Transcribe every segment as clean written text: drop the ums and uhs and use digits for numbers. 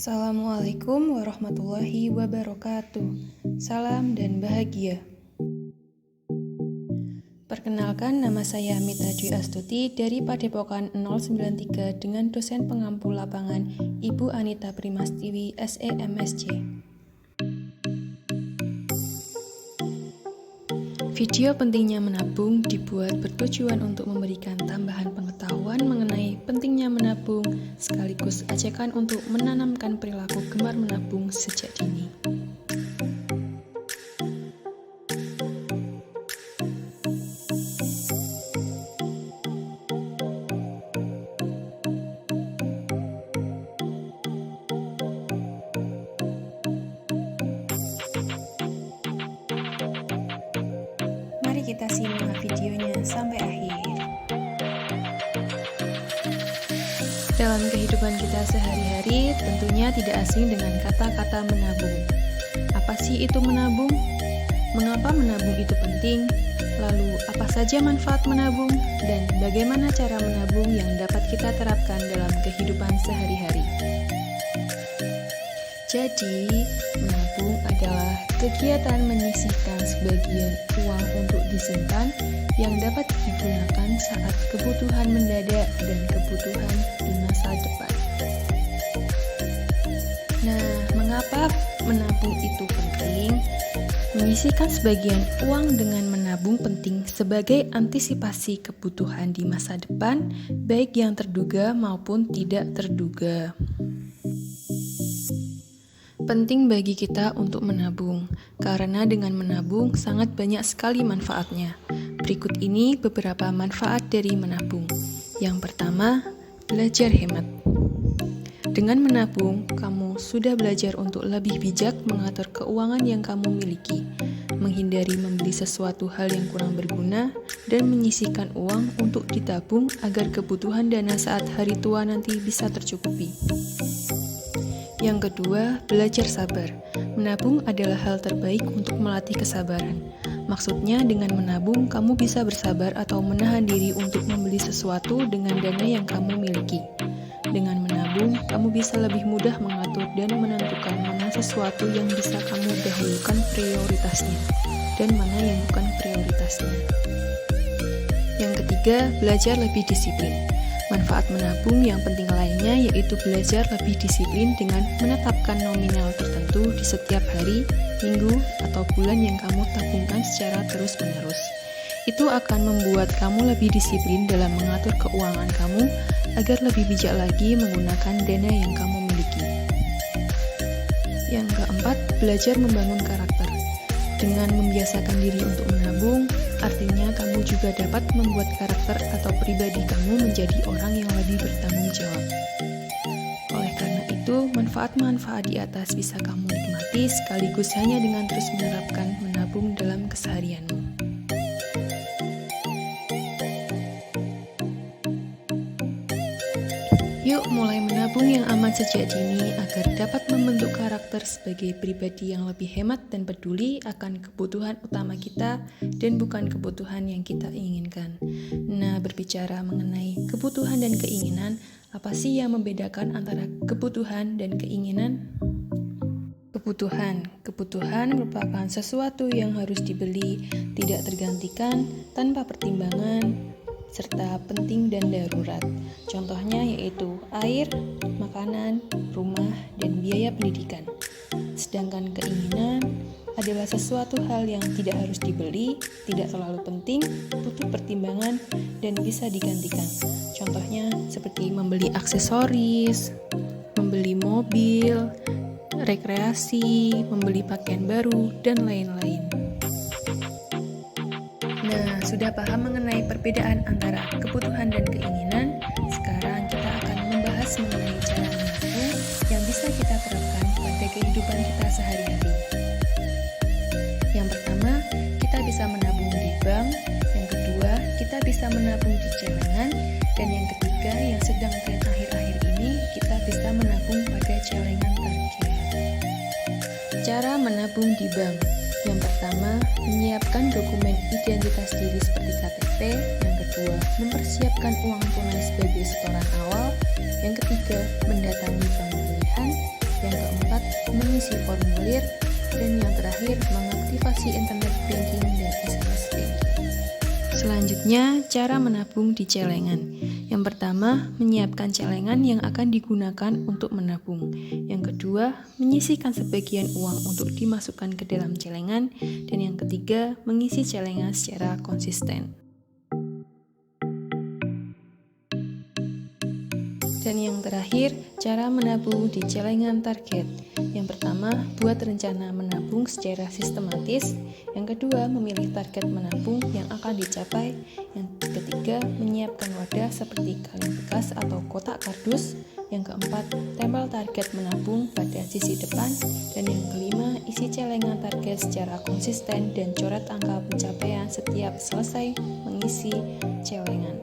Assalamualaikum warahmatullahi wabarakatuh. Salam dan bahagia. Perkenalkan, nama saya Mita Dwi Astuti dari Padepokan 093 dengan dosen pengampu lapangan Ibu Anita Primastiwi, SEMSC. Video pentingnya menabung dibuat bertujuan untuk memberikan tambahan pengetahuan mengenai pentingnya menabung, sekaligus ajakan untuk menanamkan perilaku gemar menabung sejak dini. Mari kita simak videonya sampai akhir. Dalam kehidupan kita sehari-hari, tentunya tidak asing dengan kata-kata menabung. Apa sih itu menabung? Mengapa menabung itu penting? Lalu, apa saja manfaat menabung? Dan bagaimana cara menabung yang dapat kita terapkan dalam kehidupan sehari-hari? Jadi, menabung adalah kegiatan menyisihkan sebagian uang untuk disimpan yang dapat digunakan saat kebutuhan mendadak dan kebutuhan di masa depan. Nah, mengapa menabung itu penting? Menyisihkan sebagian uang dengan menabung penting sebagai antisipasi kebutuhan di masa depan, baik yang terduga maupun tidak terduga. Penting bagi kita untuk menabung, karena dengan menabung sangat banyak sekali manfaatnya. Berikut ini beberapa manfaat dari menabung. Yang pertama, belajar hemat. Dengan menabung, kamu sudah belajar untuk lebih bijak mengatur keuangan yang kamu miliki, menghindari membeli sesuatu hal yang kurang berguna, dan menyisihkan uang untuk ditabung agar kebutuhan dana saat hari tua nanti bisa tercukupi. Yang kedua, belajar sabar. Menabung adalah hal terbaik untuk melatih kesabaran. Maksudnya, dengan menabung, kamu bisa bersabar atau menahan diri untuk membeli sesuatu dengan dana yang kamu miliki. Dengan menabung, kamu bisa lebih mudah mengatur dan menentukan mana sesuatu yang bisa kamu dahulukan prioritasnya, dan mana yang bukan prioritasnya. Yang ketiga, belajar lebih disiplin. Manfaat menabung yang penting lainnya yaitu belajar lebih disiplin dengan menetapkan nominal tertentu di setiap hari, minggu, atau bulan yang kamu tabungkan secara terus-menerus. Itu akan membuat kamu lebih disiplin dalam mengatur keuangan kamu agar lebih bijak lagi menggunakan dana yang kamu miliki. Yang keempat, belajar membangun karakter. Dengan membiasakan diri untuk menabung, artinya kamu juga dapat membuat karakter atau pribadi kamu menjadi orang yang lebih bertanggung jawab. Oleh karena itu, manfaat-manfaat di atas bisa kamu nikmati sekaligus hanya dengan terus menerapkan menabung dalam keseharianmu. Yuk mulai menabung yang aman sejak dini agar dapat membentuk karakter sebagai pribadi yang lebih hemat dan peduli akan kebutuhan utama kita dan bukan kebutuhan yang kita inginkan. Nah, berbicara mengenai kebutuhan dan keinginan, apa sih yang membedakan antara kebutuhan dan keinginan? Kebutuhan merupakan sesuatu yang harus dibeli, tidak tergantikan, tanpa pertimbangan, serta penting dan darurat. Contohnya yaitu air, makanan, rumah, dan biaya pendidikan. Sedangkan keinginan adalah sesuatu hal yang tidak harus dibeli, tidak terlalu penting, butuh pertimbangan, dan bisa digantikan. Contohnya seperti membeli aksesoris, membeli mobil, rekreasi, membeli pakaian baru, dan lain-lain. Nah, sudah paham mengenai perbedaan antara kebutuhan dan keinginan? Sekarang kita akan membahas mengenai cara menabung yang bisa kita terapkan pada kehidupan kita sehari-hari. Yang pertama, kita bisa menabung di bank. Yang kedua, kita bisa menabung di celengan. Dan yang ketiga, yang sedang tren akhir-akhir ini, kita bisa menabung pada celengan target. Cara menabung di bank. Yang pertama, menyiapkan dokumen identitas diri seperti KTP. Yang kedua, mempersiapkan uang tunai sebagai setoran awal. Yang ketiga, mendatangi bank pilihan. mengisi formulir, dan yang terakhir mengaktifasi internet banking dan SMS banking. Selanjutnya, cara menabung di celengan. Yang pertama, menyiapkan celengan yang akan digunakan untuk menabung. Yang kedua, menyisihkan sebagian uang untuk dimasukkan ke dalam celengan. Dan yang ketiga, mengisi celengan secara konsisten. Dan yang terakhir, cara menabung di celengan target. Yang pertama, buat rencana menabung secara sistematis. Yang kedua, memilih target menabung yang akan dicapai. Yang ketiga, menyiapkan wadah seperti kaleng bekas atau kotak kardus. Yang keempat, tempel target menabung pada sisi depan. Dan yang kelima, isi celengan target secara konsisten dan coret angka pencapaian setiap selesai mengisi celengan.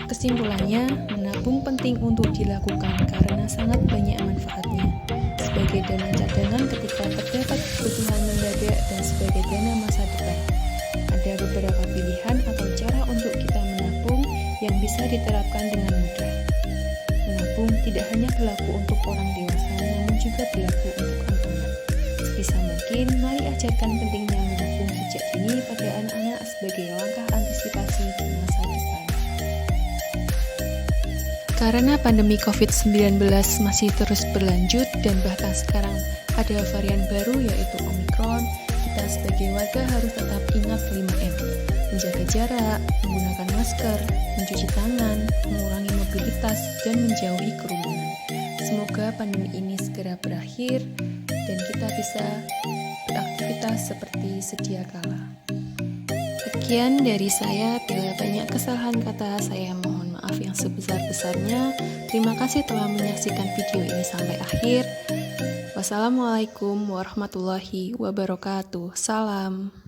Kesimpulannya, menabung penting untuk dilakukan karena sangat banyak manfaatnya. Sebagai dana cadangan ketika terdapat kebutuhan mendadak dan sebagai dana masa depan. Ada beberapa pilihan atau cara untuk kita menabung yang bisa diterapkan dengan mudah. Menabung tidak hanya berlaku untuk orang dewasa, namun juga berlaku untuk anak-anak. Sebisa mungkin, mari ajarkan pentingnya menabung sejak dini pada anak-anak sebagai langkah antisipasi di masa depan. Karena pandemi COVID-19 masih terus berlanjut dan bahkan sekarang ada varian baru yaitu Omicron, kita sebagai warga harus tetap ingat 5M. Menjaga jarak, menggunakan masker, mencuci tangan, mengurangi mobilitas, dan menjauhi kerumunan. Semoga pandemi ini segera berakhir dan kita bisa beraktivitas seperti sedia kala. Sekian dari saya, bila banyak kesalahan kata saya mohon maaf yang sebesar-besarnya. Terima kasih telah menyaksikan video ini sampai akhir. Wassalamualaikum warahmatullahi wabarakatuh. Salam.